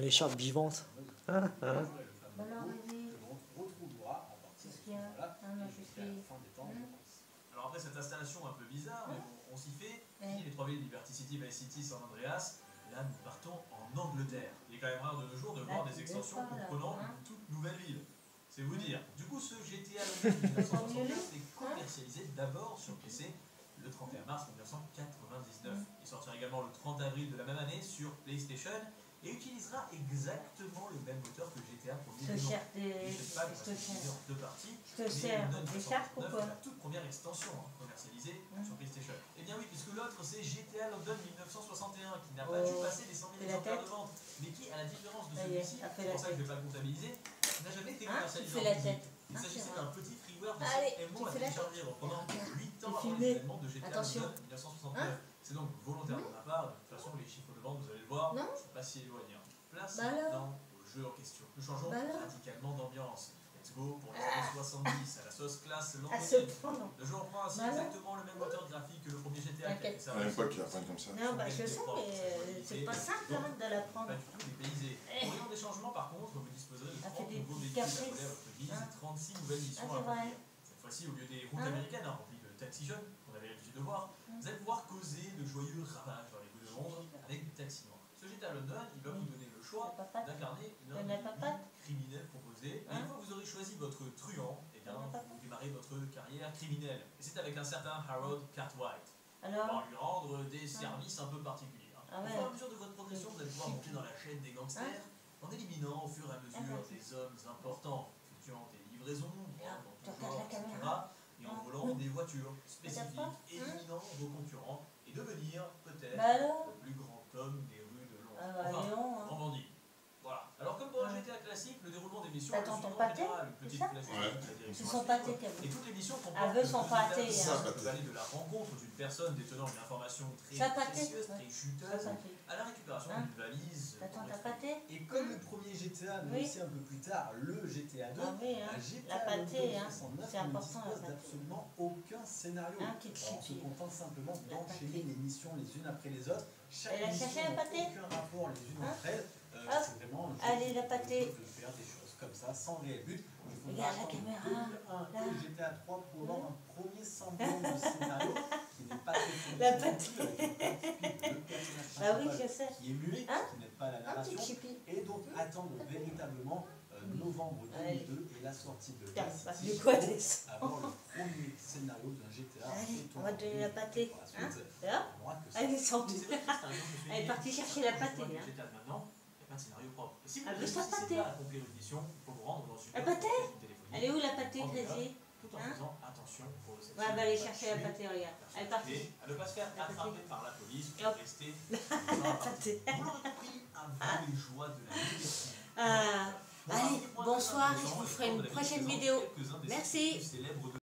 L'écharpe vivante. Alors, vas-y. Qu'est-ce qu'il y a? Ah non, je suis... Alors après cette installation un peu bizarre, mais bon, on s'y fait. Ouais. Les trois villes, Liberty City, Vice City, San Andreas. Là, nous partons en Angleterre. Il est quand même rare de nos jours de voir des extensions comprenant une toute nouvelle ville. C'est vous dire. Du coup, ce GTA Online 1979 est commercialisé d'abord sur PC le 31 mars 1999. Il sortira également le 30 avril de la même année sur PlayStation et utilisera exactement le même moteur que GTA pour Je te cherche des... en deux parties. Je te cherche des chartes ou quoi? La toute première extension commercialisée sur PlayStation. Eh bien oui, puisque l'autre c'est GTA London 1961 qui n'a pas dû passer les 100 000 exemplaires de vente, mais qui, à la différence de celui-ci, c'est pour ça que je ne vais pas le comptabiliser, n'a jamais été commercialisé en public. Il s'agissait d'un petit freeware de MMO à télécharger reprenant 8 ans avant l'événement de GTA London 1969. C'est donc volontaire de ma part, de toute façon les chiffres de vente, vous allez le voir, je ne suis pas si éloigné. Place maintenant au jeu en question. Nous changeons radicalement d'ambiance. Let's go pour les années 70 à la sauce classe londonienne. Le jeu reprend ainsi exactement le même moteur graphique que le premier GTA. À l'époque, il apprenne comme ça. Non, bah je sais, mais c'est pas simple de l'apprendre. Pas du tout dépaysé. Pour rayon des changements, par contre, vous disposerez de 30 nouveaux véhicules à coller à votre guise et 36 nouvelles missions à remplir. Cette fois-ci, au lieu des routes américaines remplies de taxi jeunes, qu'on avait l'habitude de voir, vous allez pouvoir causer de joyeux ravages dans les rues de Londres avec du taxi noir. Ce GTA London, il va vous donner le choix d'incarner l'un des criminels proposés. Et une fois que vous aurez choisi votre truand, eh bien, vous démarrez votre carrière criminelle. Et c'est avec un certain Harold Cartwright. On va lui rendre des services un peu particuliers. Au fur et à mesure de votre progression, vous allez pouvoir monter dans la chaîne des gangsters en éliminant au fur et à mesure des hommes importants, effectuant des livraisons, dans tout genre, etc. Et en volant des voitures spécifiques, éliminant vos concurrents et devenir peut-être le plus grand homme des rues de Londres. Enfin, grand bandit. Voilà. Alors comme pour un GTA classique, le déroulement des missions est souvent général, une petite flashback, C'est son pâté qu'elle veut. et toutes les missions Elle veut son pâté. peuvent aller de la rencontre d'une personne détenant une information très précieuse, très chuteuse, à la récupération d'une valise. T'attends ta pâté? Et comme le premier GTA, mais aussi un peu plus tard, le GTA 2, La pâté, c'est important. ne dispose d'absolument aucun scénario. On se contente simplement d'enchaîner les missions les unes après les autres. Chaque mission n'a aucun rapport les unes entre elles. C'est vraiment Allez, la pâté. de faire des choses comme ça, sans réel but. Regarde la caméra. Le GTA 3 pour avoir un premier semblant de scénario qui n'est pas La pâté. Ah oui, je sais. qui est muet, qui n'est pas la narration, et donc attendre véritablement novembre 2002 et la sortie de Vice City pour avoir le premier scénario d'un GTA. Allez, on va te donner la pâté. Elle est sortie. Elle est partie chercher la pâté. Scénario propre. Et si vous Elle ne veut sa réussissez pâté. pas à accomplir une mission, il faut vous rendre dans une La pâté? téléphonique. Elle est où la pâté, Crazy? Tout en faisant attention pour cette Ouais, elle va aller chercher la pâté, regarde. Elle est partie. et à ne pas se faire attraper par la police Hop. ou rester La pâté. Vous l'aurez compris, avant les joies de la liberté. Allez, bonsoir, je vous ferai une prochaine vidéo. Merci.